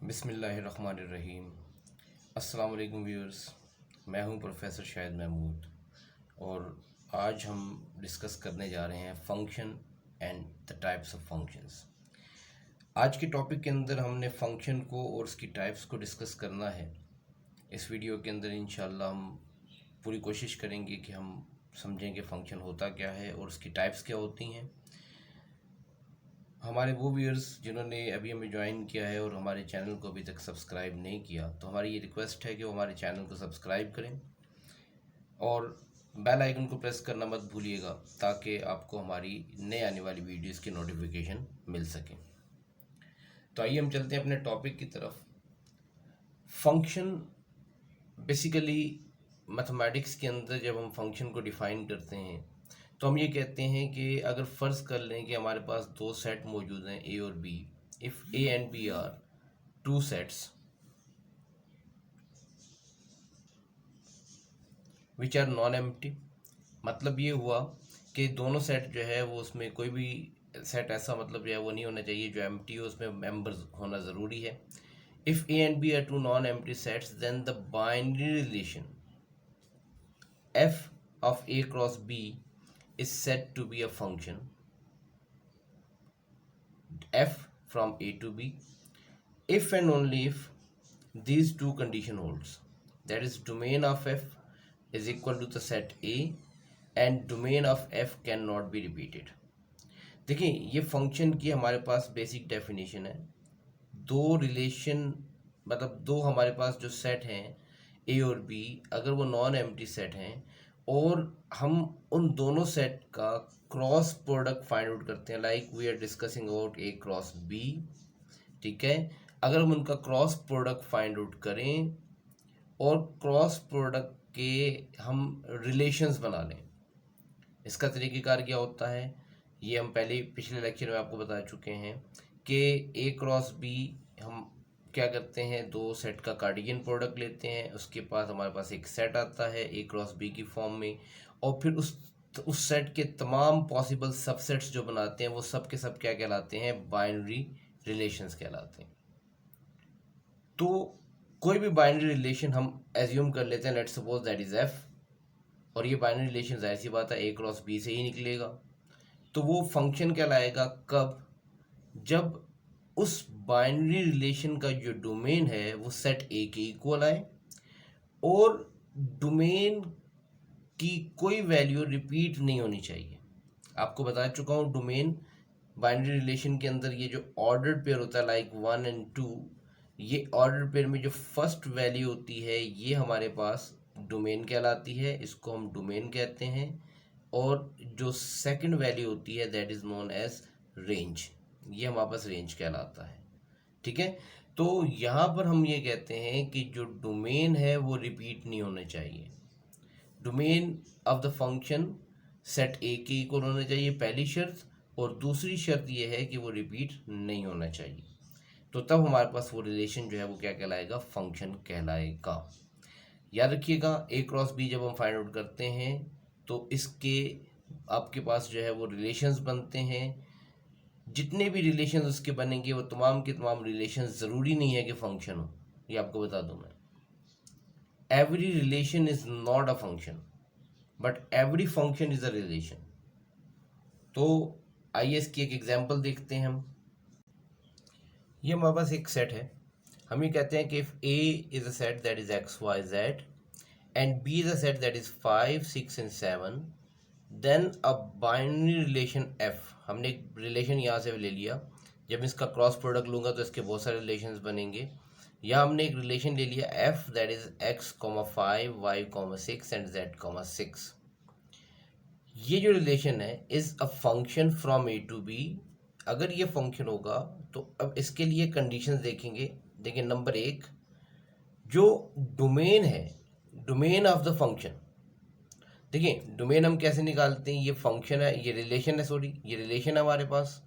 बिस्मिल्लाहिर्रहमानिर्रहीम। अस्सलाम वालेकुम व्यूअर्स, मैं हूं प्रोफेसर शाहिद महमूद और आज हम डिस्कस करने जा रहे हैं function and the types of functions. आज के टॉपिक के अंदर हमने फंक्शन को और उसकी टाइप्स को डिस्कस करना है। इस वीडियो के अंदर इंशाल्लाह हम पूरी कोशिश करेंगे कि हम समझें कि फ़ंक्शन होता क्या है और उसकी टाइप्स क्या होती हैं। हमारे वो व्यूअर्स जिन्होंने अभी हमें ज्वाइन किया है और हमारे चैनल को अभी तक सब्सक्राइब नहीं किया, तो हमारी ये रिक्वेस्ट है कि वो हमारे चैनल को सब्सक्राइब करें और बेल आइकन को प्रेस करना मत भूलिएगा ताकि आपको हमारी नए आने वाली वीडियोस की नोटिफिकेशन मिल सके। तो आइए हम चलते हैं अपने टॉपिक की तरफ। फंक्शन बेसिकली मैथमेटिक्स के अंदर जब हम फंक्शन को डिफ़ाइन करते हैं तो हम ये कहते हैं कि अगर फ़र्ज़ कर लें कि हमारे पास दो सेट मौजूद हैं ए और B, if A and B are two sets which are non empty. मतलब ये हुआ कि दोनों सेट जो है वो उसमें कोई भी सेट ऐसा मतलब जो है वो नहीं होना चाहिए जो एम्प्टी हो, उसमें मेंबर्स होना ज़रूरी है। If A and B are two non empty sets then the binary relation f of a cross b is said to be a function f from a to b if and only if these two condition holds, that is domain of f is equal to the set a and domain of f cannot be repeated। देखिए ये function की हमारे पास basic definition है। दो relation मतलब दो हमारे पास जो सेट हैं ए और बी, अगर वो नॉन एम्प्टी सेट हैं और हम उन दोनों सेट का क्रॉस प्रोडक्ट फाइंड आउट करते हैं, like we are discussing about A cross B, ठीक है। अगर हम उनका क्रॉस प्रोडक्ट फाइंड आउट करें और क्रॉस प्रोडक्ट के हम रिलेशंस बना लें, इसका तरीक़ेकार क्या होता है ये हम पहले पिछले लेक्चर में आपको बता चुके हैं कि ए क्रॉस बी हम क्या करते हैं, दो सेट का कार्डियन प्रोडक्ट लेते हैं, उसके पास हमारे पास एक सेट आता है ए क्रॉस बी की फॉर्म में, और फिर उस सेट के तमाम पॉसिबल सबसेट्स जो बनाते हैं वो सब के सब क्या कहलाते हैं, बाइनरी रिलेशंस कहलाते हैं। तो कोई भी बाइनरी रिलेशन हम एज्यूम कर लेते हैं, let's suppose that is F, और ये बाइनरी रिलेशन जाहिर सी बात है ए क्रॉस बी से ही निकलेगा। तो वो फंक्शन कहलाएगा कब, जब उस बाइनरी रिलेशन का जो डोमेन है वो सेट ए के इक्वल आए और डोमेन की कोई वैल्यू रिपीट नहीं होनी चाहिए। आपको बता चुका हूँ डोमेन बाइनरी रिलेशन के अंदर ये जो ऑर्डर्ड पेयर होता है लाइक 1 और 2, ये ऑर्डर पेयर में जो फर्स्ट वैल्यू होती है ये हमारे पास डोमेन कहलाती है, इसको हम डोमेन कहते हैं, और जो सेकंड वैल्यू होती है that is known as range, ये हमारे पास रेंज कहलाता है, ठीक है। तो यहाँ पर हम ये कहते हैं कि जो डोमेन है वो रिपीट नहीं होना चाहिए। Domain of the function set A के इक्वल होना चाहिए पहली शर्त, और दूसरी शर्त ये है कि वो रिपीट नहीं होना चाहिए। तो तब हमारे पास वो रिलेशन जो है वो क्या कहलाएगा, फंक्शन कहलाएगा। याद रखिएगा ए क्रॉस बी जब हम फाइंड आउट करते हैं तो इसके आपके पास जो है वो रिलेशंस बनते हैं, जितने भी रिलेशंस उसके बनेंगे वो तमाम के तमाम रिलेशंस ज़रूरी नहीं है कि फंक्शन हो, ये आपको बता दूं मैं। Every relation is not a function but every function is a relation. तो आइए इसकी एक एग्जांपल देखते हैं हम। ये हमारे पास एक सेट है, हम ये कहते हैं कि if A is a set that is x Y z and B is a set that is 5 6 and 7, then a binary relation F, हमने एक रिलेशन यहाँ से ले लिया, जब इसका क्रॉस प्रोडक्ट लूँगा तो इसके बहुत सारे रिलेशंस बनेंगे। यहाँ हमने एक रिलेशन ले लिया f that is x comma 5 y comma 6 and z comma 6। ये जो रिलेशन है is a function from A to B. अगर ये फंक्शन होगा तो अब इसके लिए कंडीशंस देखेंगे। देखिए नंबर एक, जो डोमेन है, डोमेन ऑफ द फंक्शन, देखिए डोमेन हम कैसे निकालते हैं, ये फंक्शन है, ये रिलेशन है, सॉरी ये रिलेशन है हमारे पास।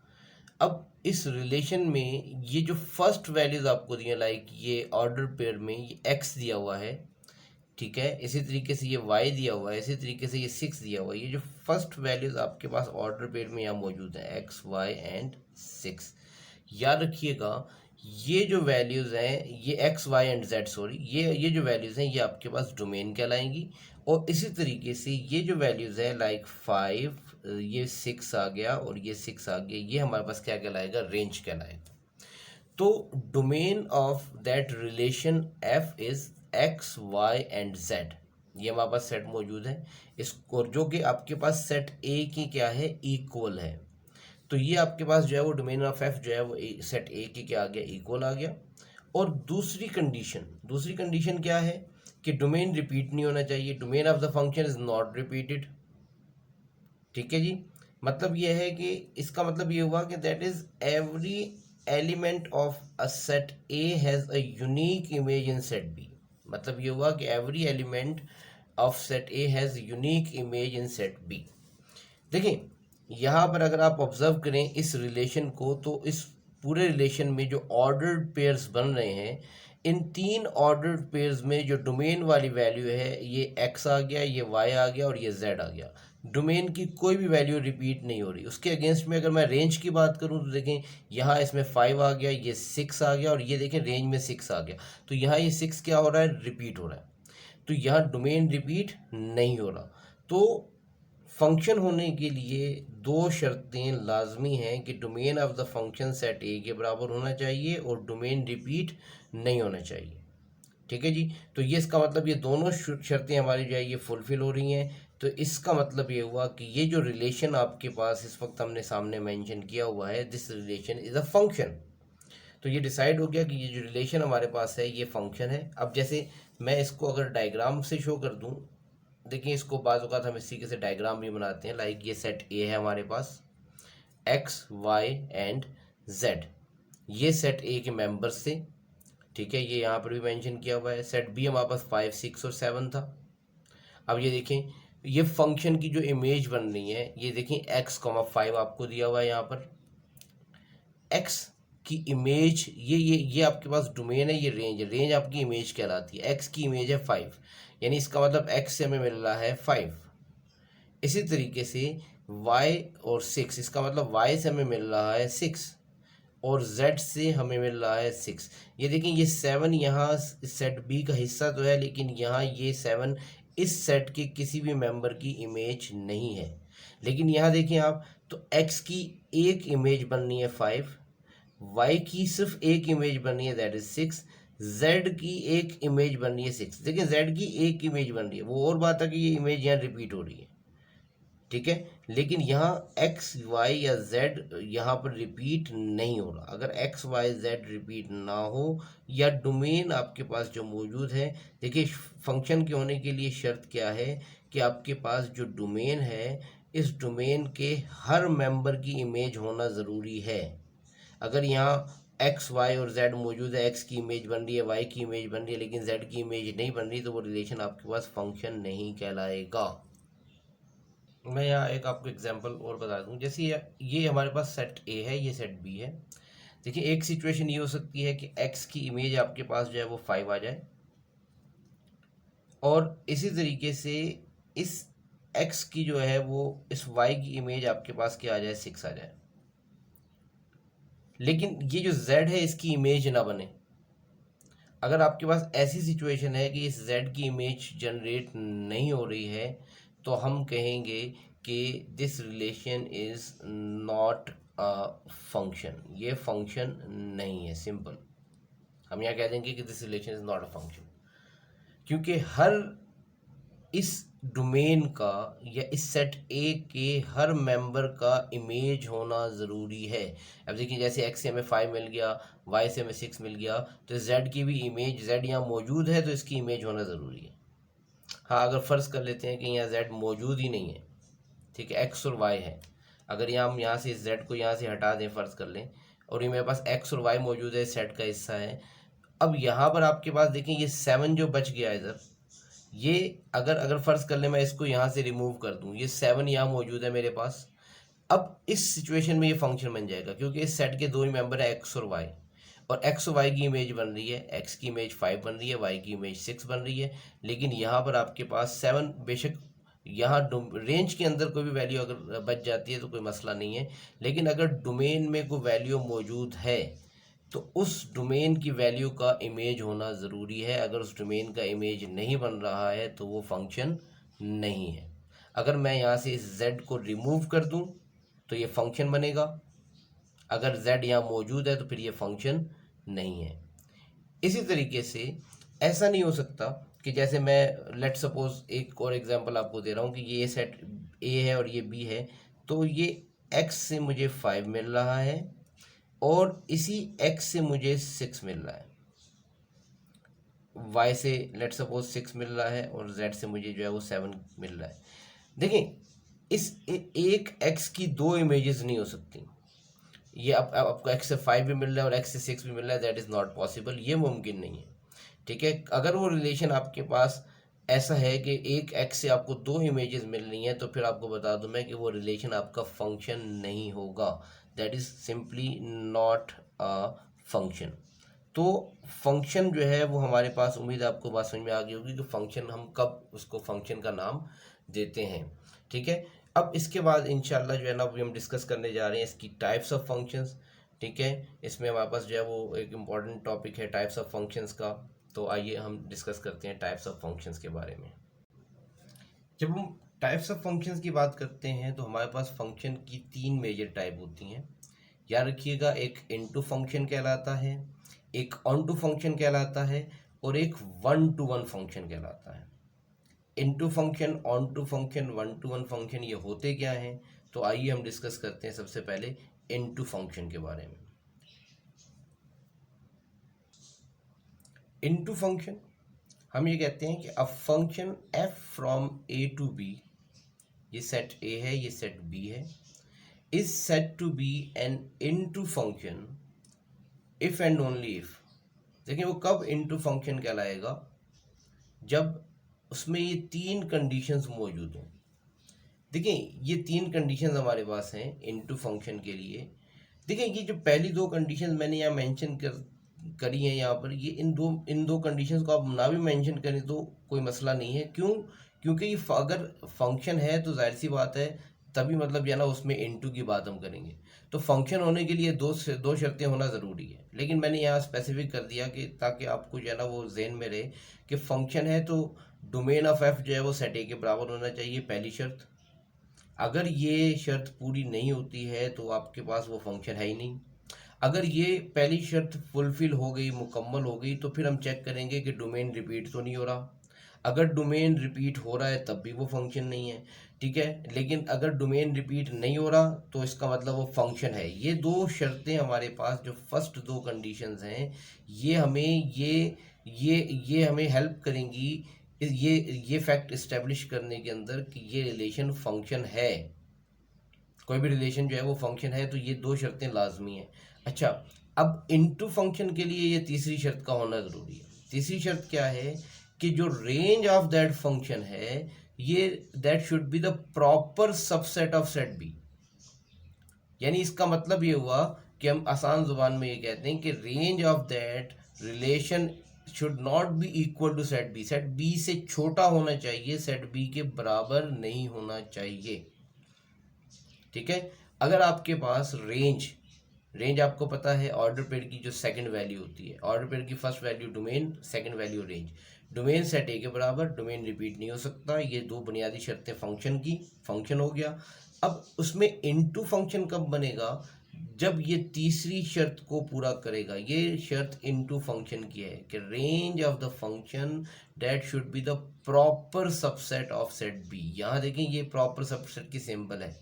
अब इस रिलेशन में ये जो फर्स्ट वैल्यूज आपको दिए, लाइक ये ऑर्डर पेयर में ये एक्स दिया हुआ है, ठीक है, इसी तरीके से ये वाई दिया हुआ है, इसी तरीके से ये 6 दिया हुआ है, ये जो फर्स्ट वैल्यूज आपके पास ऑर्डर पेयर में यहाँ मौजूद है एक्स वाई एंड 6। याद रखिएगा ये जो वैल्यूज़ हैं ये x Y and z, sorry, ये जो वैल्यूज़ हैं ये आपके पास डोमेन कहलाएंगी। और इसी तरीके से ये जो वैल्यूज़ हैं लाइक 5, ये 6 आ गया और ये 6 आ गया, ये हमारे पास क्या कहलाएगा, रेंज कहलाएगा। तो domain of that relation f is x Y and Z, ये हमारे पास सेट मौजूद है। इसको जो कि आपके पास सेट ए की क्या है, इक्वल है। तो ये आपके पास जो है वो डोमेन ऑफ एफ जो है वो सेट ए की क्या आ गया, इक्वल आ गया। और दूसरी कंडीशन क्या है कि डोमेन रिपीट नहीं होना चाहिए, domain of the function is not repeated. ठीक है जी, मतलब ये है कि इसका मतलब ये हुआ कि that is every element of a set A has a unique image in set B. मतलब ये हुआ कि every element of set A has unique image in set B. देखिए यहाँ पर अगर आप ऑब्जर्व करें इस रिलेशन को, तो इस पूरे रिलेशन में जो ऑर्डर्ड पेयर्स बन रहे हैं, इन 3 ऑर्डर्ड पेयर्स में जो डोमेन वाली वैल्यू है ये x आ गया, ये y आ गया और ये z आ गया। डोमेन की कोई भी वैल्यू रिपीट नहीं हो रही। उसके अगेंस्ट में अगर मैं रेंज की बात करूं तो देखें यहाँ इसमें 5 आ गया, ये 6 आ गया और ये देखें रेंज में 6 आ गया। तो यहाँ ये 6 क्या हो रहा है, रिपीट हो रहा है। तो यहाँ डोमेन रिपीट नहीं हो रहा। तो फंक्शन होने के लिए 2 शर्तें लाजमी हैं कि domain of the function set A के बराबर होना चाहिए और डोमेन रिपीट नहीं होना चाहिए। ठीक है जी, तो ये इसका मतलब ये दोनों शर्तें हमारी जो है ये फुलफिल हो रही हैं। तो इसका मतलब ये हुआ कि ये जो रिलेशन आपके पास इस वक्त हमने सामने मेंशन किया हुआ है, this relation is a function. तो ये डिसाइड हो गया कि ये जो रिलेशन हमारे पास है ये फंक्शन है। अब जैसे मैं इसको अगर डायग्राम से शो कर दूं, देखिए इसको बाज़ औक़ात हम इस तरीके से डायग्राम भी बनाते हैं। लाइक ये सेट ए है हमारे पास, एक्स वाई एंड जेड, ये सेट ए के मेंबर्स थे। ठीक है, ये यहाँ पर भी मेंशन किया हुआ है। सेट बी हमारे पास 5, 6 और 7 था। अब ये देखें ये फंक्शन की जो इमेज बन रही है, ये देखें x,5 आपको दिया हुआ है यहाँ पर। x की इमेज ये आपके पास डोमेन है, ये रेंज आपकी इमेज कहलाती है। x की इमेज है 5, यानी इसका मतलब x से हमें मिल रहा है 5। इसी तरीके से y और 6, इसका मतलब y से हमें मिल रहा है 6 और z से हमें मिल रहा है 6। ये देखिए ये 7 यहाँ सेट बी का हिस्सा तो है, लेकिन यहाँ ये 7 इस सेट के किसी भी मेंबर की इमेज नहीं है। लेकिन यहाँ देखिए आप, तो x की एक इमेज बननी है 5, y की सिर्फ एक इमेज बननी है दैट इज 6, z की एक इमेज बननी है 6। देखिए z की एक इमेज बन रही है, वो और बात है कि ये इमेज यहाँ रिपीट हो रही है। ठीक है, लेकिन यहाँ एक्स वाई या जेड यहाँ पर रिपीट नहीं हो रहा। अगर एक्स वाई जेड रिपीट ना हो या डोमेन आपके पास जो मौजूद है, देखिए फंक्शन के होने के लिए शर्त क्या है कि आपके पास जो डोमेन है इस डोमेन के हर मेंबर की इमेज होना ज़रूरी है। अगर यहाँ एक्स वाई और जेड मौजूद है, एक्स की इमेज बन रही है, वाई की इमेज बन रही है, लेकिन जेड की इमेज नहीं बन रही, तो वो रिलेशन आपके पास फंक्शन नहीं कहलाएगा। मैं यहाँ एक आपको एग्जांपल और बता दूं। जैसे ये हमारे पास सेट ए है, ये सेट बी है। देखिए एक सिचुएशन ये हो सकती है कि x की इमेज आपके पास जो है वो 5 आ जाए और इसी तरीके से इस x की जो है वो इस y की इमेज आपके पास क्या आ जाए, 6 आ जाए। लेकिन ये जो z है इसकी इमेज ना बने। अगर आपके पास ऐसी सिचुएशन है कि इस z की इमेज जनरेट नहीं हो रही है, तो हम कहेंगे कि this relation is not a function, ये फंक्शन नहीं है। सिंपल हम यहाँ कह देंगे कि this relation is not a function, क्योंकि हर इस डोमेन का या इस सेट ए के हर मेंबर का इमेज होना ज़रूरी है। अब देखिए जैसे x से हमें 5 मिल गया, y से हमें 6 मिल गया, तो z की भी इमेज, z यहाँ मौजूद है तो इसकी इमेज होना ज़रूरी है। हाँ, अगर फ़र्ज़ कर लेते हैं कि यहाँ z मौजूद ही नहीं है, ठीक है, x और y है। अगर यहाँ हम यहाँ से इस z को यहाँ से हटा दें, फ़र्ज़ कर लें, और ये मेरे पास x और y मौजूद है, सेट का हिस्सा है। अब यहाँ पर आपके पास देखें ये 7 जो बच गया है इधर, ये अगर फ़र्ज़ कर ले मैं इसको यहाँ से रिमूव कर दूँ, ये 7 यहाँ मौजूद है मेरे पास। अब इस सिचुएशन में ये फंक्शन बन जाएगा, क्योंकि इस सेट के 2 ही मेंबर है x और y, और x और y की इमेज बन रही है, x की इमेज 5 बन रही है, y की इमेज 6 बन रही है। लेकिन यहाँ पर आपके पास 7, बेशक यहाँ रेंज के अंदर कोई भी वैल्यू अगर बच जाती है तो कोई मसला नहीं है, लेकिन अगर डोमेन में कोई वैल्यू मौजूद है तो उस डोमेन की वैल्यू का इमेज होना ज़रूरी है। अगर उस डोमेन का इमेज नहीं बन रहा है तो वो फंक्शन नहीं है। अगर मैं यहाँ से इस z को रिमूव कर दूँ तो ये फंक्शन बनेगा, अगर z यहाँ मौजूद है तो फिर ये फंक्शन नहीं है। इसी तरीके से ऐसा नहीं हो सकता कि जैसे मैं लेट सपोज एक और एग्जांपल आपको दे रहा हूँ कि ये सेट a है और ये b है, तो ये x से मुझे 5 मिल रहा है और इसी x से मुझे 6 मिल रहा है, y से लेट सपोज 6 मिल रहा है और z से मुझे जो है वो 7 मिल रहा है। देखिए इस एक x की दो इमेजेस नहीं हो सकती। ये आपको x से 5 भी मिल रहा है और x से 6 भी मिल रहा है, दैट इज़ नॉट पॉसिबल, ये मुमकिन नहीं है। ठीक है, अगर वो रिलेशन आपके पास ऐसा है कि एक x से आपको दो इमेजेस मिल रही हैं तो फिर आपको बता दूं मैं कि वो रिलेशन आपका फंक्शन नहीं होगा, that is simply not a function. तो फंक्शन जो है वो हमारे पास, उम्मीद है आपको बात समझ में आ गई होगी कि फंक्शन हम कब उसको फंक्शन का नाम देते हैं। ठीक है, अब इसके बाद इंशाल्लाह जो है ना अभी हम डिस्कस करने जा रहे हैं इसकी टाइप्स ऑफ फंक्शंस। ठीक है, इसमें हमारे पास जो है वो एक इम्पॉर्टेंट टॉपिक है टाइप्स ऑफ फंक्शंस का। तो आइए हम डिस्कस करते हैं टाइप्स ऑफ फंक्शंस के बारे में। जब हम टाइप्स ऑफ फंक्शंस की बात करते हैं तो हमारे पास फंक्शन की तीन मेजर टाइप होती हैं। याद रखिएगा, एक इनटू फंक्शन कहलाता है, एक ऑन टू फंक्शन कहलाता है और एक वन टू वन फंक्शन कहलाता है। Into function, onto function, one to one function, ये होते क्या हैं? तो आइए हम डिस्कस करते हैं सबसे पहले इनटू फंक्शन के बारे में। इनटू फंक्शन हम ये कहते हैं कि a function f from a to b, ये सेट a है, ये सेट b है, is set to be an into function if and only if. देखिए वो कब इनटू फंक्शन कहलाएगा? जब उसमें ये तीन कंडीशंस मौजूद हों। देखिए ये तीन कंडीशंस हमारे पास हैं इनटू फंक्शन के लिए। देखिए ये जो पहली दो कंडीशंस मैंने यहाँ मेंशन करी हैं यहाँ पर, ये इन दो कंडीशंस को आप ना भी मेंशन करें तो कोई मसला नहीं है। क्यों? क्योंकि ये अगर फंक्शन है तो जाहिर सी बात है तभी मतलब जो है ना उसमें इनटू की बात हम करेंगे। तो फंक्शन होने के लिए दो शर्तें होना ज़रूरी है, लेकिन मैंने यहाँ स्पेसिफिक कर दिया कि ताकि आपको जो है ना वो जहन में रहे कि फंक्शन है तो डोमेन ऑफ एफ जो है वो सेट ए के बराबर होना चाहिए, पहली शर्त। अगर ये शर्त पूरी नहीं होती है तो आपके पास वो फंक्शन है ही नहीं। अगर ये पहली शर्त फुलफिल हो गई, मुकम्मल हो गई, तो फिर हम चेक करेंगे कि डोमेन रिपीट तो नहीं हो रहा। अगर डोमेन रिपीट हो रहा है तब भी वो फंक्शन नहीं है। ठीक है, लेकिन अगर डोमेन रिपीट नहीं हो रहा तो इसका मतलब वो फंक्शन है। ये दो शर्तें हमारे पास, जो फर्स्ट दो कंडीशंस हैं, ये हमें ये हमें हेल्प करेंगी ये फैक्ट इस्टेब्लिश करने के अंदर कि ये रिलेशन फंक्शन है। कोई भी रिलेशन जो है वो फंक्शन है, तो ये दो शर्तें लाजमी हैं। अच्छा, अब इनटू फंक्शन के लिए ये तीसरी शर्त का होना ज़रूरी है। तीसरी शर्त क्या है कि जो रेंज ऑफ दैट फंक्शन है, ये that should be the proper subset of set B. यानी इसका मतलब ये हुआ कि हम आसान जुबान में ये कहते हैं कि range of that relation should not be equal to set B. Set B से छोटा होना चाहिए, सेट बी के बराबर नहीं होना चाहिए। ठीक है, अगर आपके पास रेंज आपको पता है ऑर्डर पेयर की जो सेकंड वैल्यू होती है, ऑर्डर पेयर की first value domain, second value range. Domain set A के बराबर, डोमेन रिपीट नहीं हो सकता, ये दो बुनियादी शर्तें फंक्शन की, फंक्शन हो गया। अब उसमें इनटू फंक्शन कब बनेगा? जब ये तीसरी शर्त को पूरा करेगा। ये शर्त इनटू फंक्शन की है कि range of the function that should be the proper subset of set B. यहाँ देखें ये प्रॉपर सबसेट की सिंबल है।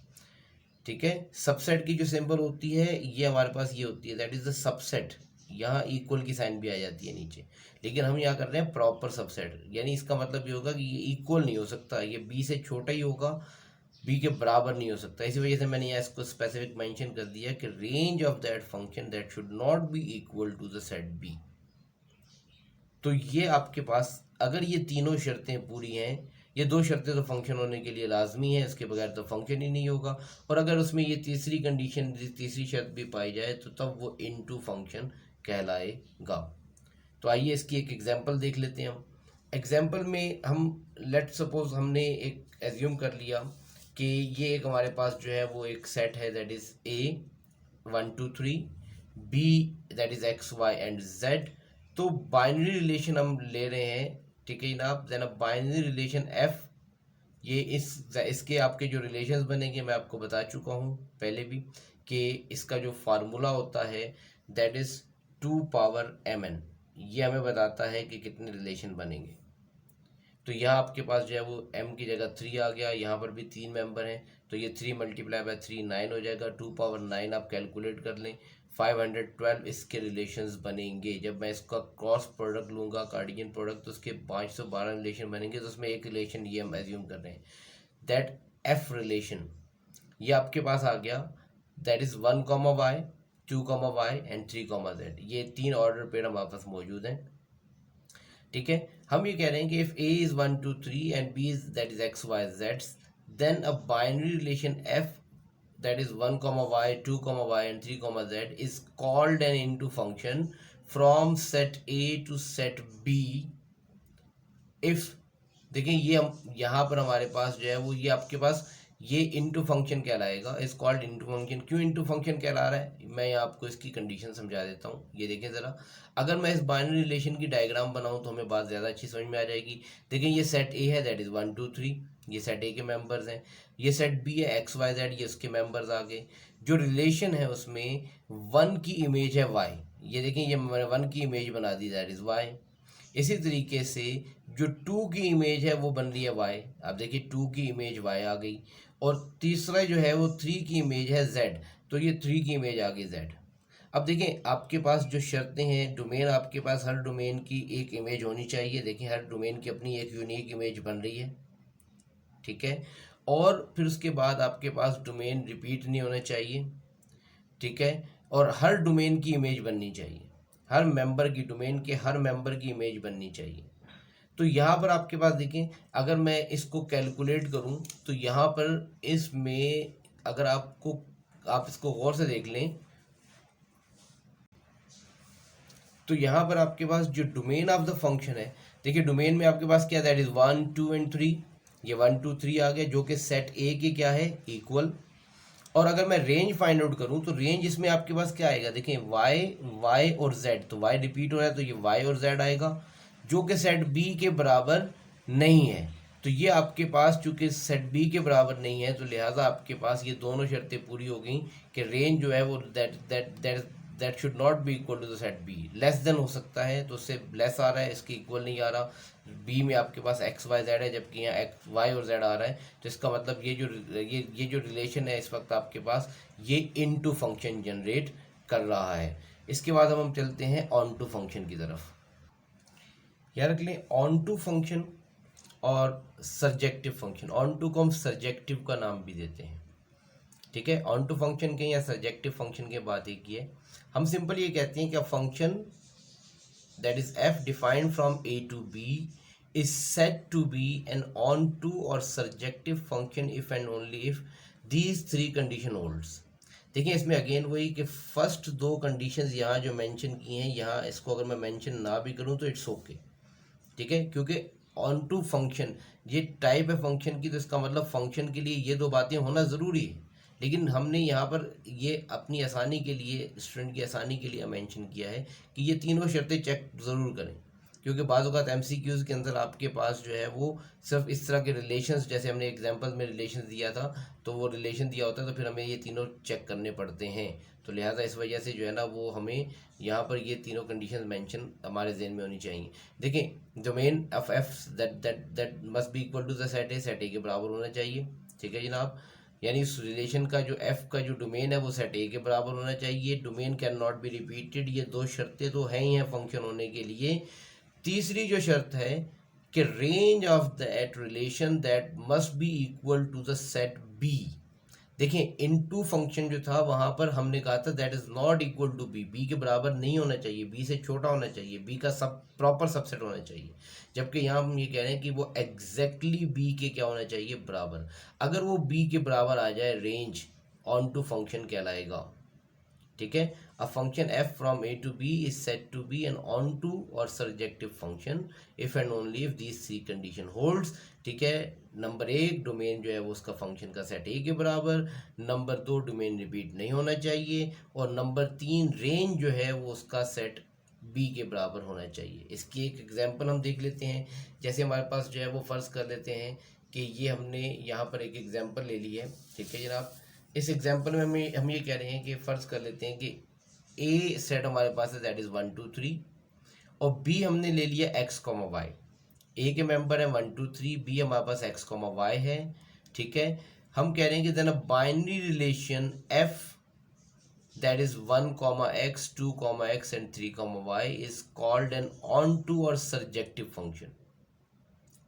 ठीक है, सबसेट की जो सिंबल होती है ये हमारे पास ये होती है, दैट इज द सबसेट। यहाँ इक्वल की साइन भी आ जाती है नीचे, लेकिन हम यहाँ कर रहे हैं प्रॉपर सबसेट। यानी इसका मतलब ये होगा कि ये इक्वल नहीं हो सकता, ये बी से छोटा ही होगा, बी के बराबर नहीं हो सकता। इसी वजह से मैंने यहाँ इसको स्पेसिफिक मेंशन कर दिया कि range of that function that should not be equal to the set B. तो ये आपके पास अगर ये तीनों शर्तें पूरी हैं, ये दो शर्तें तो फंक्शन होने के लिए लाजमी है, इसके बगैर तो फंक्शन ही नहीं होगा। और अगर उसमें ये तीसरी कंडीशन, तीसरी शर्त भी पाई जाए तो तब वो इनटू फंक्शन कहलाएगा। तो आइए इसकी एक एग्जांपल देख लेते हैं। हम एग्जांपल में हम लेट सपोज हमने एक एज्यूम कर लिया कि ये एक हमारे पास जो है वो एक सेट है, that is A 1 2 3, B that is x Y and z. तो बाइनरी रिलेशन हम ले रहे हैं, ठीक है जनाब। देन बाइनरी रिलेशन एफ, ये इसके आपके जो रिलेशंस बनेंगे मैं आपको बता चुका हूँ पहले भी कि इसका जो फार्मूला होता है दैट इज 2 पावर mn। ये हमें बताता है कि कितने रिलेशन बनेंगे। तो यहाँ आपके पास जो है वो m की जगह 3 आ गया, यहाँ पर भी 3 मेंबर हैं, तो ये 3 मल्टीप्लाई बाय 3 9 हो जाएगा। 2 पावर 9 आप कैलकुलेट कर लें, 512 इसके रिलेशंस बनेंगे। जब मैं इसका क्रॉस प्रोडक्ट लूँगा, कार्डियन प्रोडक्ट, तो उसके 512 रिलेशन बनेंगे। तो उसमें एक रिलेशन ये हम एज्यूम कर रहे हैं दैट एफ रिलेशन, ये आपके पास आ गया that is 1, y 2, y and 3, z। ये 3 ऑर्डर पेड़ हमारे पास मौजूद हैं, ठीक है। हम ये कह रहे हैं कि if a is 1 2 3 and b is that is x y z, then a binary relation f that is 1, y 2, y and 3, z is called an into function from set a to set b if, देखिए ये हम यहाँ पर हमारे पास जो है वो ये आपके पास ये इनटू फंक्शन कहलाएगा, इज कॉल्ड इनटू फंक्शन। क्यों इनटू फंक्शन कहला रहा है, मैं आपको इसकी कंडीशन समझा देता हूँ। ये देखें ज़रा, अगर मैं इस बाइनरी रिलेशन की डायग्राम बनाऊँ तो हमें बात ज़्यादा अच्छी समझ में आ जाएगी। देखिए ये सेट ए है दैट इज़ 1 2 3, ये सेट ए के मेंबर्स हैं। ये सेट बी है एक्स वाई जेड, ये उसके मेंबर्स आ गए। जो रिलेशन है उसमें 1 की इमेज है वाई, ये देखें ये मैंने 1 की इमेज बना दी दैट इज़ वाई। इसी तरीके से जो 2 की इमेज है वो बन रही है वाई, आप देखिए 2 की इमेज वाई आ गई। और तीसरा जो है वो 3 की इमेज है जेड, तो ये 3 की इमेज आ गई जेड। अब देखें आपके पास जो शर्तें हैं, डोमेन आपके पास हर डोमेन की एक इमेज होनी चाहिए। देखें हर डोमेन की अपनी एक यूनिक इमेज बन रही है, ठीक है। और फिर उसके बाद आपके पास डोमेन रिपीट नहीं होना चाहिए, ठीक है। और हर डोमेन की इमेज बननी चाहिए, हर मेंबर की, डोमेन के हर मेंबर की इमेज बननी चाहिए। तो यहाँ पर आपके पास देखें, अगर मैं इसको कैलकुलेट करूँ तो यहाँ पर इसमें अगर आप इसको गौर से देख लें तो यहाँ पर आपके पास जो डोमेन ऑफ द फंक्शन है, देखिए डोमेन में आपके पास क्या दैट इज 1 2 एंड 3, ये 1 2 3 आ गया जो कि सेट ए के क्या है इक्वल। और अगर मैं रेंज फाइंड आउट करूं तो रेंज इसमें आपके पास क्या आएगा, देखिए वाई और जेड, तो वाई रिपीट हो रहा है तो ये वाई और जेड आएगा जो कि सेट बी के बराबर नहीं है। तो ये आपके पास चूंकि सेट बी के बराबर नहीं है तो लिहाजा आपके पास ये दोनों शर्तें पूरी हो गई कि रेंज जो है वो that should not be equal to the set B. Less than हो सकता है तो उससे लेस आ रहा है, इसके इक्वल नहीं आ रहा। बी में आपके पास एक्स वाई जेड है जबकि यहाँ एक्स वाई और जेड आ रहा है, तो इसका मतलब ये जो रिलेशन है इस वक्त आपके पास ये इनटू फंक्शन जनरेट कर रहा है। इसके बाद हम चलते हैं ऑन टू फंक्शन की तरफ। याद रख लें ऑन टू फंक्शन और सर्जेक्टिव फंक्शन। ऑन टू को हम सर्जेक्टिव का नाम भी देते हैं, ठीक है। ऑन टू फंक्शन के या सर्जेक्टिव फंक्शन के बाद एक ये हम सिंपल ये कहते हैं कि function that is f defined from a to b is said to be an onto or surjective function if and only if these three condition holds। देखिए इसमें अगेन वही कि फर्स्ट दो कंडीशंस यहाँ जो मेंशन की हैं, यहाँ इसको अगर मैं मेंशन ना भी करूँ तो इट्स ओके, ठीक है। क्योंकि ऑन टू फंक्शन ये टाइप है फंक्शन की, तो इसका मतलब फंक्शन के लिए ये दो बातें होना ज़रूरी है। लेकिन हमने यहाँ पर ये अपनी आसानी के लिए, स्टूडेंट की आसानी के लिए मेंशन किया है कि ये तीनों शर्तें चेक ज़रूर करें। क्योंकि बाज़ औक़ात MCQs के अंदर आपके पास जो है वो सिर्फ इस तरह के रिलेशंस, जैसे हमने एग्जांपल में रिलेशन दिया था तो वो रिलेशन दिया होता है तो फिर हमें ये तीनों चेक करने पड़ते हैं। तो लिहाजा इस वजह से जो है ना वो हमें यहाँ पर ये तीनों कंडीशन मेंशन हमारे जहन में होनी चाहिए। देखें domain of f that must be equal to the set A के बराबर होना चाहिए, ठीक है जनाब। यानी उस रिलेशन का जो एफ का जो डोमेन है वो सेट ए के बराबर होना चाहिए। Domain can not be repeated, ये दो शर्तें तो हैं ही हैं फंक्शन होने के लिए। तीसरी जो शर्त है कि range of that relation that must be equal to the set B. देखें इनटू फंक्शन जो था वहां पर हमने कहा था that is not equal to B, B के बराबर नहीं होना चाहिए, बी से छोटा होना चाहिए, बी का सब प्रॉपर सबसेट होना चाहिए। जबकि यहाँ हम ये कह रहे हैं कि वो एग्जैक्टली बी के क्या होना चाहिए, बराबर। अगर वो बी के बराबर आ जाए रेंज ऑन टू फंक्शन कहलाएगा, ठीक है। A function f from A to B is set to be an onto और surjective function if and only if these सी कंडीशन होल्ड्स। ठीक है, नंबर एक डोमेन जो है वो उसका फंक्शन का सेट ए के बराबर, नंबर दो डोमेन रिपीट नहीं होना चाहिए, और नंबर तीन रेंज जो है वो उसका सेट बी के बराबर होना चाहिए। इसकी एक एग्जांपल हम देख लेते हैं। जैसे हमारे पास जो है वो फ़र्ज़ कर लेते हैं कि ये हमने यहाँ पर एक एग्जांपल ले ली है। ठीक है जनाब, इस एग्जांपल में हम ये कह रहे हैं कि फ़र्ज़ कर लेते हैं कि ए सेट हमारे पास है दैट इज़ 1 2 3, और बी हमने ले लिया एक्स कॉमा वाई। ए के मेंबर है 1 2 3, बी हमारे पास एक्स कॉमा वाई है। ठीक है, हम कह रहे हैं कि then a binary relation f that is 1 comma x 2 comma x and 3 comma y is called an onto or surjective function।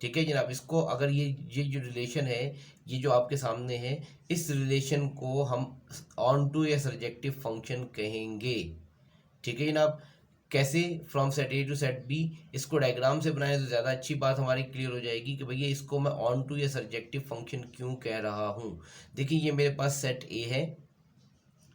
ठीक है जनाब, इसको अगर ये जो रिलेशन है, ये जो आपके सामने है, इस रिलेशन को हम ऑन टू या सर्जेक्टिव फंक्शन कहेंगे। ठीक है जनाब, कैसे? From set A to set B. इसको डायग्राम से बनाए तो ज़्यादा अच्छी बात हमारी क्लियर हो जाएगी कि भैया इसको मैं ऑन टू या सर्जेक्टिव फंक्शन क्यों कह रहा हूँ। देखिए ये मेरे पास सेट ए है,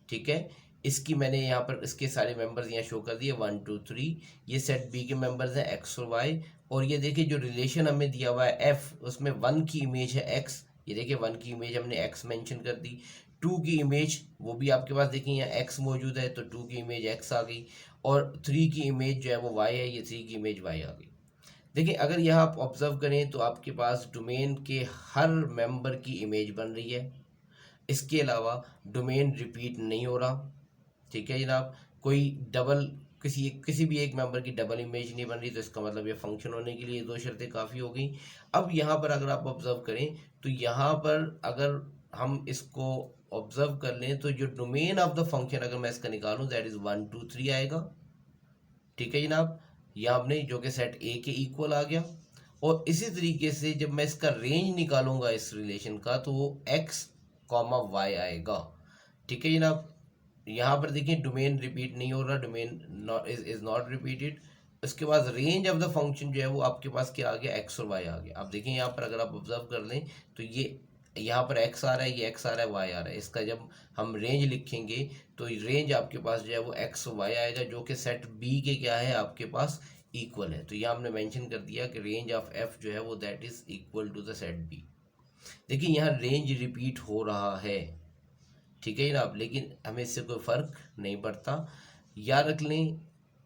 ठीक है, इसकी मैंने यहाँ पर इसके सारे मेंबर्स यहाँ शो कर दिए 1 2 3। ये सेट बी के मेंबर्स हैं एक्स और वाई, और ये देखिए जो रिलेशन हमें दिया हुआ है एफ, उसमें 1 की इमेज है एक्स। ये देखिए 1 की इमेज हमने एक्स मेंशन कर दी, 2 की इमेज वो भी आपके पास देखिए यहाँ एक्स मौजूद है तो 2 की इमेज एक्स आ गई, और 3 की इमेज जो है वो वाई है, ये 3 की इमेज वाई आ गई। देखिए अगर यहाँ आप ऑब्जर्व करें तो आपके पास डोमेन के हर मेंबर की इमेज बन रही है, इसके अलावा डोमेन रिपीट नहीं हो रहा। ठीक है जनाब, कोई डबल किसी भी एक मेंबर की डबल इमेज नहीं बन रही, तो इसका मतलब ये फंक्शन होने के लिए दो शर्तें काफ़ी हो गई। अब यहाँ पर अगर आप ऑब्जर्व करें तो यहाँ पर अगर हम इसको ऑब्जर्व कर लें तो जो डोमेन ऑफ द फंक्शन अगर मैं इसका निकालूं दैट इज 1 2 3 आएगा। ठीक है जनाब, यह आपने जो कि सेट ए के इक्वल आ गया, और इसी तरीके से जब मैं इसका रेंज निकालूंगा इस रिलेशन का तो वो एक्स कॉमा वाई आएगा। ठीक है जनाब, यहाँ पर देखिए डोमेन रिपीट नहीं हो रहा, डोमेन इज नॉट रिपीटेड। उसके बाद रेंज ऑफ द फंक्शन जो है वो आपके पास क्या आ गया, एक्स और वाई आ गया। आप देखिए यहाँ पर अगर आप ऑब्जर्व कर लें तो ये यहाँ पर एक्स आ रहा है, ये एक्स आ रहा है, वाई आ रहा है। इसका जब हम रेंज लिखेंगे तो रेंज आपके पास जो है वो एक्स और वाई आएगा, जो कि सेट बी के क्या है आपके पास इक्वल है। तो यहाँ हमने मेंशन कर दिया कि रेंज ऑफ एफ जो है वो that is equal to the set B. देखिए यहाँ रेंज रिपीट हो रहा है, ठीक है जनाब, लेकिन हमें इससे कोई फ़र्क नहीं पड़ता। याद रख लें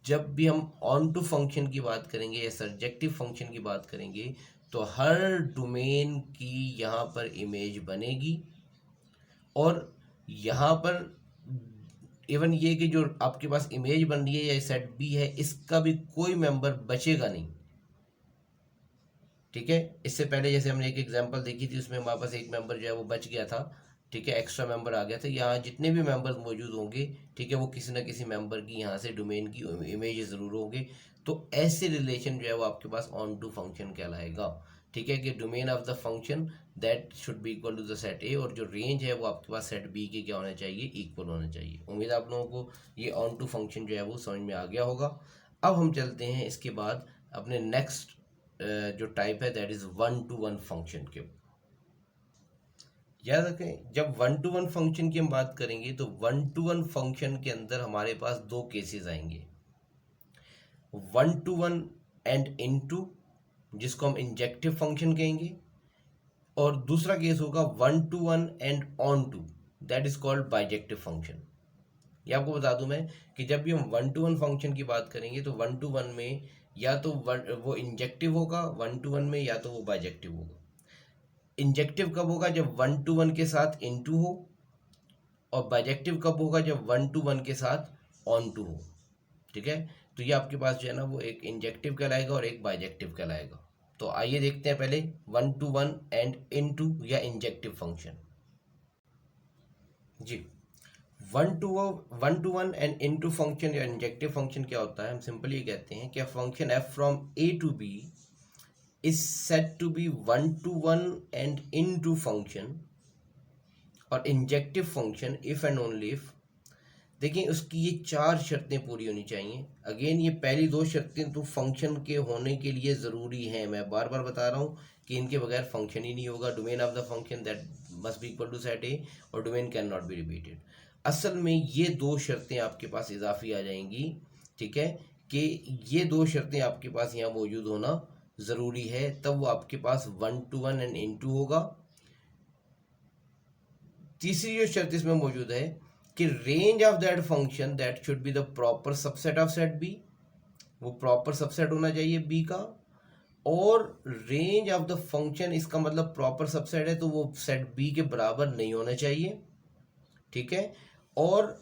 जब भी हम ऑन टू फंक्शन की बात करेंगे या सर्जेक्टिव फंक्शन की बात करेंगे तो हर डोमेन की यहाँ पर इमेज बनेगी, और यहाँ पर इवन ये कि जो आपके पास इमेज बन रही है या सेट बी है इसका भी कोई मेंबर बचेगा नहीं। ठीक है, इससे पहले जैसे हमने एक एग्जांपल देखी थी उसमें हमारे पास एक मेंबर जो है वो बच गया था। ठीक है, एक्स्ट्रा मेंबर आ गया था। यहाँ जितने भी मेंबर्स मौजूद होंगे, ठीक है, वो किसी ना किसी मेंबर की यहाँ से डोमेन की इमेज ज़रूर होंगे। तो ऐसे रिलेशन जो है वो आपके पास ऑन टू फंक्शन कहलाएगा। ठीक है, कि domain of the function that should be equal to the set A, और जो रेंज है वो आपके पास सेट बी के क्या होना चाहिए, इक्वल होना चाहिए। उम्मीद है आप लोगों को ये ऑन टू फंक्शन जो है वो समझ में आ गया होगा। अब हम चलते हैं इसके बाद अपने नेक्स्ट जो टाइप है दैट इज 1 to 1 फंक्शन के। याद रखें जब 1 to 1 फंक्शन की हम बात करेंगे तो 1 to 1 फंक्शन के अंदर हमारे पास दो केसेस आएंगे, 1 to 1 एंड इनटू, जिसको हम इंजेक्टिव फंक्शन कहेंगे, और दूसरा केस होगा 1 to 1 and onto, that is called bijective function. ये आपको बता दूं मैं कि जब भी हम 1 to 1 फंक्शन की बात करेंगे तो 1 to 1 में या तो वो इंजेक्टिव होगा 1 to 1 में, या तो वो बाइजेक्टिव होगा। इंजेक्टिव कब होगा, जब 1 to 1 के साथ इनटू हो, और बाइजेक्टिव कब होगा, जब 1 to 1 के साथ ऑन टू हो। ठीक है, तो ये आपके पास जो है ना वो एक इंजेक्टिव कहलाएगा और एक बाइजेक्टिव कहलाएगा। तो आइए देखते हैं पहले 1 to 1 एंड इनटू या इंजेक्टिव फंक्शन। जी, 1 to 1 एंड इनटू फंक्शन या इंजेक्टिव फंक्शन क्या होता है, हम सिंपली ये कहते हैं कि function f from A to B is said to be 1 to 1 and into function और injective function if and only if. देखिए उसकी ये चार शर्तें पूरी होनी चाहिए। अगेन ये पहली दो शर्तें तो फंक्शन के होने के लिए ज़रूरी हैं, मैं बार बार बता रहा हूँ कि इनके बगैर फंक्शन ही नहीं होगा। Domain of the function that must be equal to set A, और domain can not be repeated. असल में ये दो शर्तें आपके पास इजाफी आ जाएंगी, ठीक है, कि ये दो शर्तें आपके पास यहाँ मौजूद होना ज़रूरी है, तब वो आपके पास 1 to 1 एंड इनटू होगा। तीसरी जो शर्त इसमें मौजूद है कि range of that function that should be the proper subset of set B, वो प्रॉपर सबसेट होना चाहिए बी का, और रेंज ऑफ द फंक्शन, इसका मतलब प्रॉपर सबसेट है तो वो सेट बी के बराबर नहीं होना चाहिए, ठीक है। और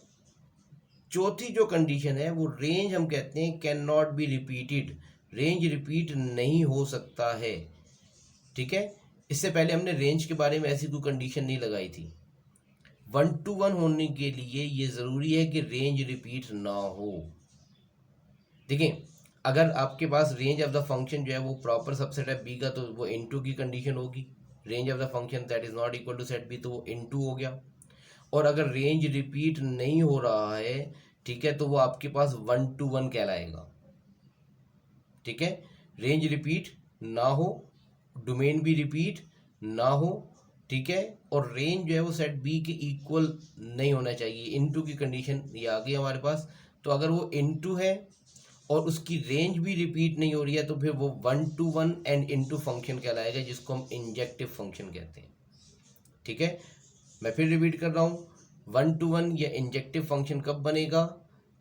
चौथी जो कंडीशन है वो रेंज हम कहते हैं can not be repeated, range repeat नहीं हो सकता है, ठीक है। इससे पहले हमने रेंज के बारे में ऐसी कोई कंडीशन नहीं लगाई थी। 1 to 1 होने के लिए ये ज़रूरी है कि रेंज रिपीट ना हो। देखिए, अगर आपके पास रेंज ऑफ द फंक्शन जो है वो प्रॉपर सबसेट है बी का, तो वो इनटू की कंडीशन होगी। Range of the function that is not equal to set B, तो वो इनटू हो गया। और अगर रेंज रिपीट नहीं हो रहा है, ठीक है, तो वो आपके पास 1 to 1 कहलाएगा, ठीक है। रेंज रिपीट ना हो, डोमेन भी रिपीट ना हो, ठीक है, और रेंज जो है वो सेट बी के इक्वल नहीं होना चाहिए। इनटू की कंडीशन ये आ गई हमारे पास। तो अगर वो इनटू है और उसकी रेंज भी रिपीट नहीं हो रही है, तो फिर वो 1 to 1 एंड इनटू फंक्शन कहलाएगा, जिसको हम इंजेक्टिव फंक्शन कहते हैं, ठीक है। मैं फिर रिपीट कर रहा हूँ, 1 to 1 या इंजेक्टिव फंक्शन कब बनेगा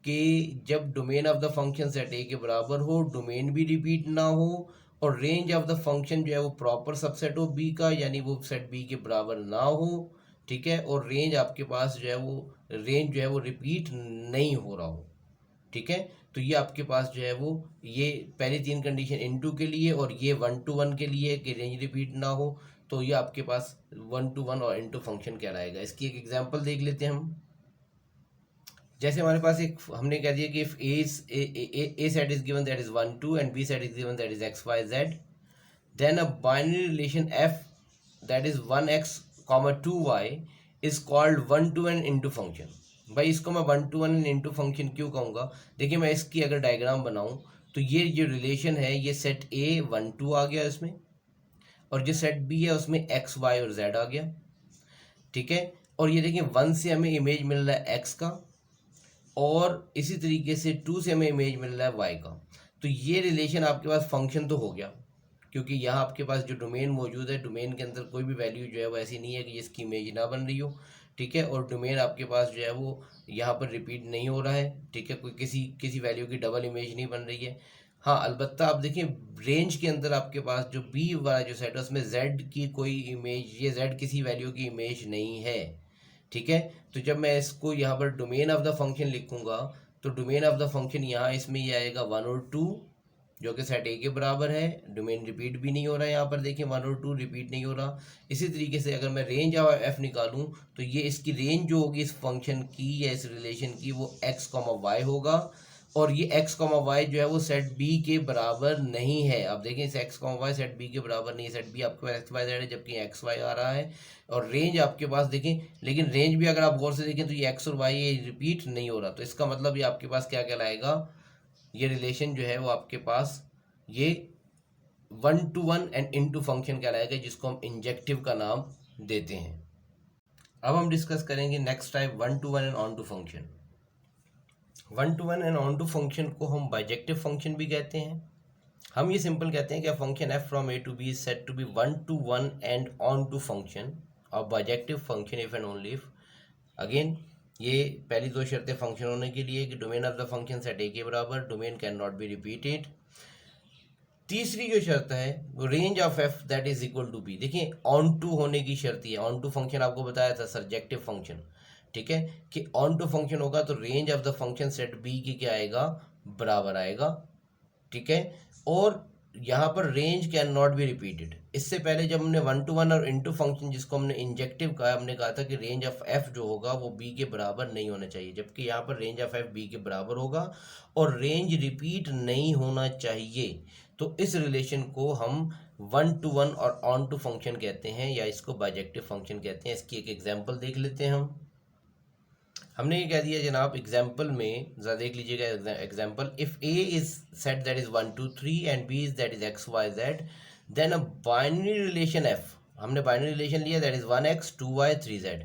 कि जब domain of the function set A के बराबर हो, डोमेन भी रिपीट ना हो, और रेंज ऑफ द फंक्शन जो है वो प्रॉपर सबसेट हो बी का, यानी वो सेट बी के बराबर ना हो, ठीक है, और रेंज आपके पास जो है वो रेंज जो है वो रिपीट नहीं हो रहा हो, ठीक है। तो ये आपके पास जो है वो ये पहली तीन कंडीशन इनटू के लिए और ये 1 to 1 के लिए कि रेंज रिपीट ना हो, तो ये आपके पास 1 to 1 और इनटू फंक्शन कहलाएगा। इसकी एक एग्जांपल देख लेते हैं हम। जैसे हमारे पास एक हमने कह दिया कि if A set is given that is 1 2 and B set is given that is XYZ, then a binary relation f that is 1x, 2y is called 1 to 1 into function. भाई इसको मैं 1 to 1 एंड इनटू फंक्शन क्यों कहूँगा? देखिए, मैं इसकी अगर diagram बनाऊँ तो ये जो रिलेशन है ये सेट ए 1 2 आ गया इसमें, और जो सेट बी है उसमें XY और Z आ गया, ठीक है। और ये देखिए 1 से हमें इमेज मिल रहा है X का, और इसी तरीके से 2 से हमें इमेज मिल रहा है Y का। तो ये रिलेशन आपके पास फंक्शन तो हो गया, क्योंकि यहाँ आपके पास जो डोमेन मौजूद है, डोमेन के अंदर कोई भी वैल्यू जो है वो ऐसी नहीं है कि जिसकी इमेज ना बन रही हो, ठीक है। और डोमेन आपके पास जो है वो यहाँ पर रिपीट नहीं हो रहा है, ठीक है, कोई किसी वैल्यू की डबल इमेज नहीं बन रही है। हाँ, अलबत्ता आप देखिए रेंज के अंदर आपके पास जो बी वाला जो सेट है उसमें Z की कोई इमेज, ये Z किसी वैल्यू की इमेज नहीं है, ठीक है। तो जब मैं इसको यहाँ पर डोमेन ऑफ द फंक्शन लिखूंगा, तो डोमेन ऑफ द फंक्शन यहाँ इसमें ये आएगा 1 और 2, जो कि सेट ए के बराबर है। डोमेन रिपीट भी नहीं हो रहा है, यहाँ पर देखिए 1 और 2 रिपीट नहीं हो रहा। इसी तरीके से अगर मैं रेंज ऑफ एफ निकालूं, तो ये इसकी रेंज जो होगी इस फंक्शन की या इस रिलेशन की, वो x, y होगा, और ये x, y जो है वो सेट b के बराबर नहीं है। अब देखिए इस x, y सेट b के बराबर नहीं है, सेट b आपके पास XYZ है जबकि XY आ रहा है। और रेंज आपके पास देखें, लेकिन रेंज भी अगर आप गौर से देखें तो ये x और y ये रिपीट नहीं हो रहा, तो इसका मतलब ये आपके पास क्या कहलाएगा, ये रिलेशन जो है वो आपके पास ये 1 to 1 एंड इनटू फंक्शन कहलाएगा, जिसको हम इंजेक्टिव का नाम देते हैं। अब हम डिस्कस करेंगे next type 1 to 1 and onto function. 1 to 1 and onto function को हम बाइजेक्टिव फंक्शन भी कहते हैं। हम ये सिंपल कहते हैं कि function f from a to b is said to be 1 to 1 and onto function और bijective function if and only if. Again ये पहली दो शर्तें फंक्शन होने के लिए कि domain of the function set A के बराबर, domain can not be repeated. तीसरी जो शर्त है वो range of f that is equal to B. देखिए ऑन टू होने की शर्त है, ऑन टू फंक्शन आपको बताया था सर्जेक्टिव फंक्शन, ठीक है, कि ऑन टू फंक्शन होगा तो range of the function set B की क्या आएगा, बराबर आएगा, ठीक है। और यहाँ पर range can not be repeated. इससे पहले जब हमने 1 to 1 और इनटू फंक्शन जिसको हमने इंजेक्टिव कहा, हमने कहा था कि रेंज ऑफ एफ जो होगा वो बी के बराबर नहीं होना चाहिए, जबकि यहाँ पर रेंज ऑफ एफ बी के बराबर होगा और रेंज रिपीट नहीं होना चाहिए। तो इस रिलेशन को हम 1 to 1 और ऑन टू फंक्शन कहते हैं, या इसको बाइजेक्टिव फंक्शन कहते हैं। इसकी एक एग्जाम्पल देख लेते हैं हमने ये कह दिया जनाब एग्जाम्पल में, ज़रा देख लीजिएगा example, if A is set that is 1 2 3 and B is that is XYZ, then a binary relation F, हमने बाइनरी रिलेशन लिया that is 1x 2y 3z,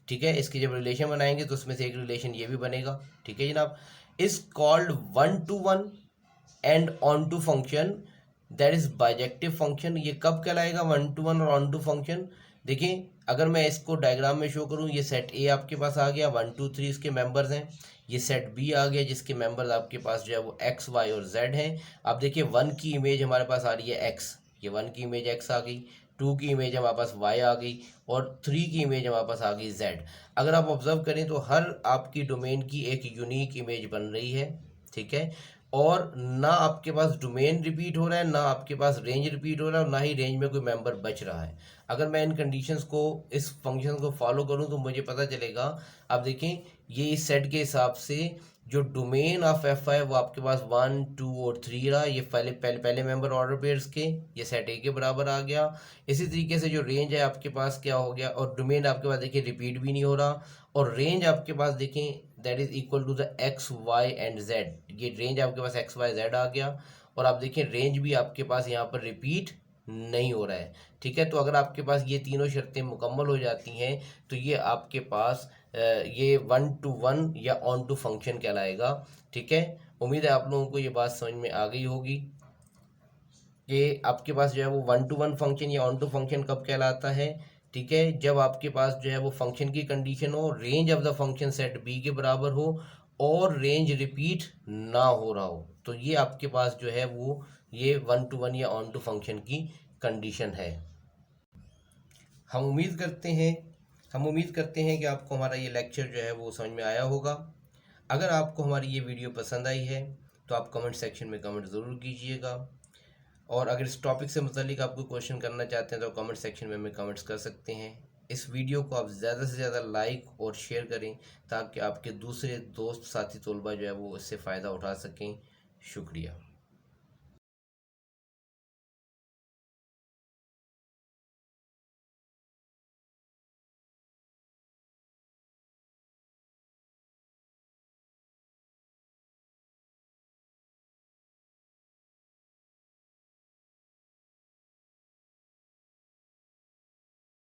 ठीक है। इसकी जब रिलेशन बनाएंगे तो उसमें से एक रिलेशन ये भी बनेगा, ठीक है जनाब। Is called one to one and onto function, that is bijective function. ये कब कहलाएगा वन टू वन और ऑन टू फंक्शन? देखिए अगर मैं इसको डायग्राम में शो करूँ, ये सेट ए आपके पास आ गया, 1 2 3 इसके मेंबर्स हैं। ये सेट बी आ गया जिसके मेंबर्स आपके पास जो है वो एक्स वाई और जेड हैं। अब देखिए 1 की इमेज हमारे पास आ रही है एक्स, ये 1 की इमेज एक्स आ गई, 2 की इमेज हमारे पास वाई आ गई और 3 की इमेज हमारे पास आ गई जेड। अगर आप ऑब्जर्व करें तो हर आपकी डोमेन की एक यूनिक इमेज बन रही है, ठीक है। और ना आपके पास डोमेन रिपीट हो रहा है, ना आपके पास रेंज रिपीट हो रहा है, और ना ही रेंज में कोई मेंबर बच रहा है। अगर मैं इन कंडीशंस को, इस फंक्शन को फॉलो करूं तो मुझे पता चलेगा। अब देखें ये इस सेट के हिसाब से जो डोमेन ऑफ एफ है वो आपके पास 1 2 और 3 रहा। ये पहले मेंबर ऑर्डर पेयर्स के, ये सेट ए के बराबर आ गया। इसी तरीके से जो रेंज है आपके पास क्या हो गया, और डोमेन आपके पास देखिए रिपीट भी नहीं हो रहा, और रेंज आपके पास देखें that is equal to the X Y and Z. ये रेंज आपके पास एक्स वाई जेड आ गया, और आप देखिए रेंज भी आपके पास यहाँ पर रिपीट नहीं हो रहा है, ठीक है। तो अगर आपके पास ये तीनों शर्तें मुकम्मल हो जाती हैं तो ये आपके पास ये 1 टू 1 या ऑन टू फंक्शन कहलाएगा, ठीक है। उम्मीद है आप लोगों को ये बात समझ में आ गई होगी कि आपके पास जो है वो 1 टू 1 फंक्शन या ऑन टू फंक्शन कब कहलाता है, ठीक है। जब आपके पास जो है वो फंक्शन की कंडीशन हो, range of the function set B के बराबर हो और रेंज रिपीट ना हो रहा हो, तो ये आपके पास जो है वो ये 1 टू 1 या ऑन टू फंक्शन की कंडीशन है। हम उम्मीद करते हैं कि आपको हमारा ये लेक्चर जो है वो समझ में आया होगा। अगर आपको हमारी ये वीडियो पसंद आई है तो आप कमेंट सेक्शन में कमेंट ज़रूर कीजिएगा, और अगर इस टॉपिक से मुतालिक आप कोई क्वेश्चन करना चाहते हैं तो कमेंट सेक्शन में हमें कमेंट्स कर सकते हैं। इस वीडियो को आप ज़्यादा से ज़्यादा लाइक और शेयर करें ताकि आपके दूसरे दोस्त साथी तलबा जो है वो इससे फ़ायदा उठा सकें। शुक्रिया।